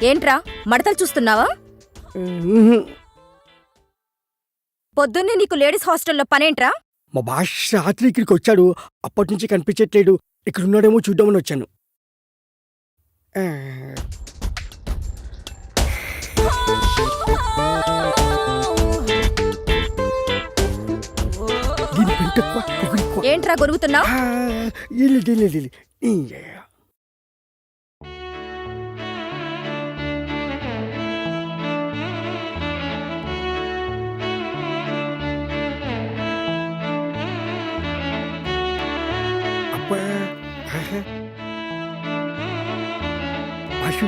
ఏంట్రా మడతలు చూస్తున్నావా? పొద్దున్నే నీకు లేడీస్ హాస్టల్లో పనేంట్రా? మా బాష్ రాత్రి ఇక్కడికి వచ్చాడు. అప్పటి నుంచి కనిపించట్లేడు. ఇక్కడ ఉన్నాడేమో చూద్దామని వచ్చాను. ఏంట్రా గొరుగుతున్నావు? బాషు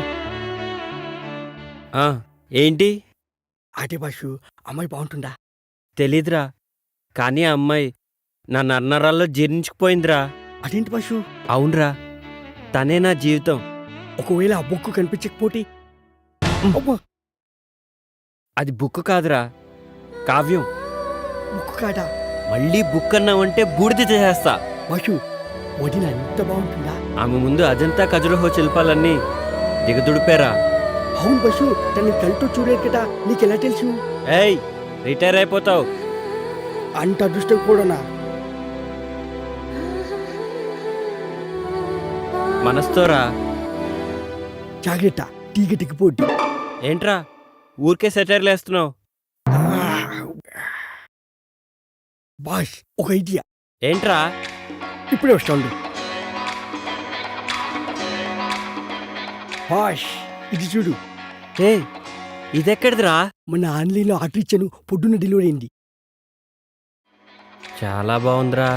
ఏంటి? అదే బాషు, అమ్మాయి బాగుంటుందా? తెలీదురా, కానీ ఆ అమ్మాయి నా నన్నరాల్లో జీర్ణించుకుపోయిందిరా. అదేంటి బాషు? అవునరా, తనే నా జీవితం. ఒకవేళ ఆ బుక్కు కనిపించకపోతే? అది బుక్ కాదురా, కావ్యం. బుక్కు కాదా? మళ్ళీ బుక్ అన్నావంటే బూడిద చేసేస్తా. బాషు, వదిన అంత బాగుంటుందా? ఆమె ముందు అజంతా ఖజురహో శిల్పాలన్నీ దిగదుడిపారా. అవును బాషు, తనని కళ్ళతో చూడలేదు కదా, నీకెలా తెలుసు? ఏయ్, రిటైర్ అయిపోతావు. అంత అదృష్టం కూడానా? మనస్తోరా. జాగ్రత్త, టీగటికి పోటీ. ఏంట్రా ఊరికే సెటైర్లు వేస్తున్నావు? బాష్, ఒక ఐడియా. ఏంట్రా? ఇప్పుడే వస్తాడు. బాష్, ఇది చూడు. ఏ, ఇదెక్కడిదిరా? మన ఆన్లైన్లో ఆర్డర్ ఇచ్చాను, పొద్దున్న డెలివరీ అయింది. చాలా బాగుందిరా.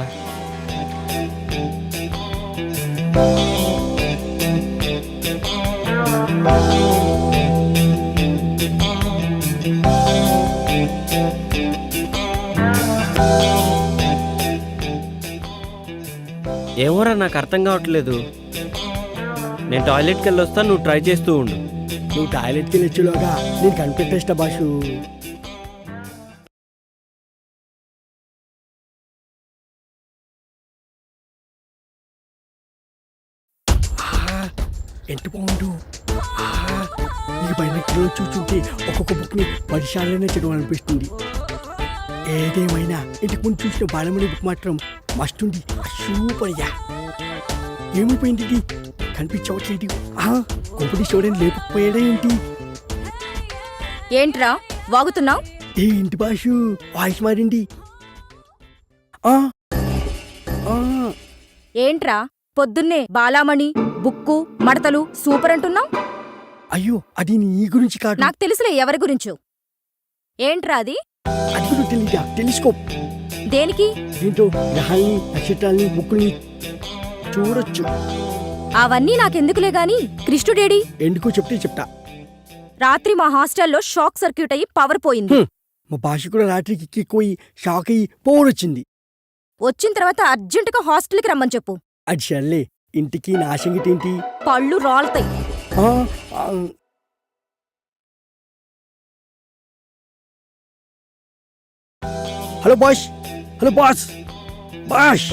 ఏమోరా, నాకు అర్థం కావట్లేదు. నేను టాయిలెట్కి వెళ్ళి వస్తా, నువ్వు ట్రై చేస్తూ ఉండు. నువ్వు టాయిలెట్కి వెళ్ళొచ్చులోగా నేను కనిపెట్టేస్తా బాషు. ఎంత బాగుండు. ఈ బైనెక్లో చూస్తుంటే ఒక్కొక్క బుక్ని 10 సార్లైనా చదవాలనిపిస్తుంది. ఏదేమైనా ఇంటికి ముందు చూసిన బాలమణి బుక్ మాత్రం మస్తుంది. సూపర్ యా. ఏమైపోయింది ఇది? కనిపించవట్లేదు. కొంపటి చూడని లేకపోయాడా ఏంటి? ఏంట్రా వాగుతున్నావు? ఏంటి బాషు, వాయిస్ మారింది. ఏంట్రా పొద్దున్నే బాలామణి బుక్కు మడతలు సూపర్ అంటున్నావు? అయ్యో, అది నీ గురించి కాదు. నాకు తెలుసులే ఎవరి గురించో. ఏంట్రా అది? అది కూడా తెలీదా? టెలిస్కోప్. దేనికి? దీంతో గ్రహాల్ని, నక్షత్రాల్ని, బుక్కుల్ని చూడొచ్చు. అవన్నీ నాకెందుకులే గాని కృష్ణుడేడి? ఎందుకో చెప్తే చెప్తా. రాత్రి మా హాస్టల్లో షాక్ సర్క్యూట్ అయ్యి పవర్ పోయింది. మా భాష కూడా రాత్రికి ఎక్కిపోయి షాక్ అయ్యి పోవడొచ్చింది. వచ్చిన తర్వాత అర్జెంటుగా హాస్టల్కి రమ్మని చెప్పు. అది సర్లే, ఇంటికి నా సంగతి ఏంటి? పళ్ళు రాలుతాయి. Hello boss, hello boss. Boss,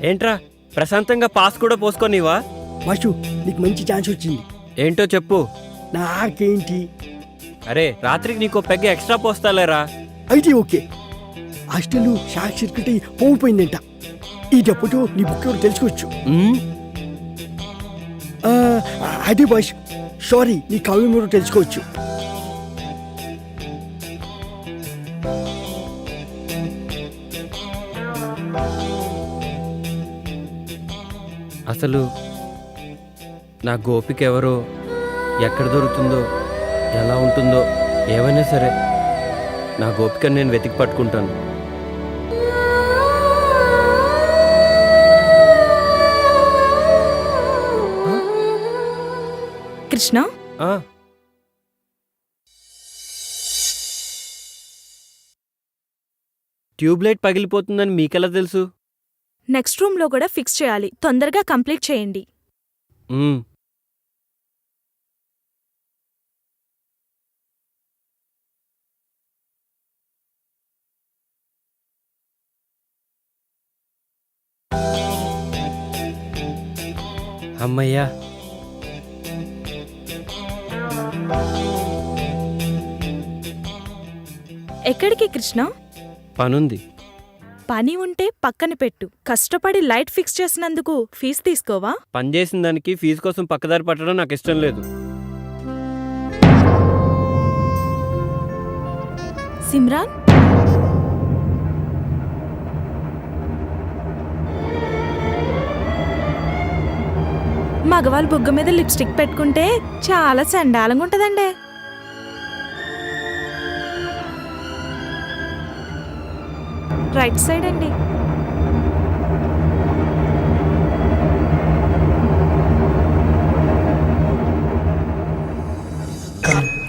ఏంట్రా ప్రశాంతంగా పాస్ కూడా పోసుకోనివా? బాషు, నీకు మంచి ఛాన్స్ వచ్చింది. ఏంటో చెప్పు. నాకేంటి? అరే, రాత్రికి నీకో పెగ్గ ఎక్స్ట్రా పోస్తాలేరా. అయితే ఓకే. హాస్టల్ షాక్ సర్క్యూట్ అయ్యి పోయిపోయిందంట. ఈ డబ్బుతో నీ బుక్ ఎవరు తెలుసుకోవచ్చు. అదే బాష్, సారీ, నీ కావ్యం ఎవరు తెలుసుకోవచ్చు. అసలు నా గోపిక ఎవరో, ఎక్కడ దొరుకుతుందో, ఎలా ఉంటుందో, ఏమైనా సరే నా గోపికను నేను వెతికి పట్టుకుంటాను. కృష్ణ, ట్యూబ్లైట్ పగిలిపోతుందని మీకెలా తెలుసు? నెక్స్ట్ రూమ్లో కూడా ఫిక్స్ చేయాలి. తొందరగా కంప్లీట్ చేయండి. అమ్మయ్యా, ఎక్కడికి కృష్ణ? పనుంది. పని ఉంటే పక్కన పెట్టు. కష్టపడి లైట్ ఫిక్స్ చేసినందుకు ఫీజు తీసుకోవా? పని చేసిన దానికి ఫీజు కోసం పక్కదారి పట్టడం నాకు ఇష్టం లేదు. సిమ్రాన్, మగవాళ్ళు బొగ్గ మీద లిప్స్టిక్ పెట్టుకుంటే చాలా చండాలంగా ఉంటదండి. రైట్ సైడ్ అండి.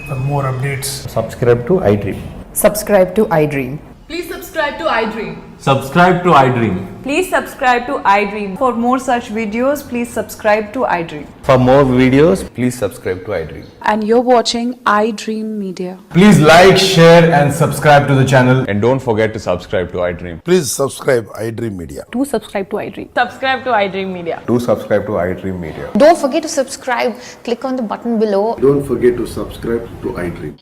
For more updates, subscribe to iDream. Subscribe to iDream. Please subscribe to iDream. Subscribe to iDream. Please subscribe to iDream. For more such videos, please subscribe to iDream. For more videos, please subscribe to iDream. And you're watching iDream Media. Please like, share, and subscribe to the channel. And don't forget to subscribe to iDream. please subscribe iDream Media. Do subscribe to iDream. Subscribe to iDream Media. Do subscribe to iDream Media. Don't forget to subscribe. Click on the button below. Don't forget to subscribe to iDream.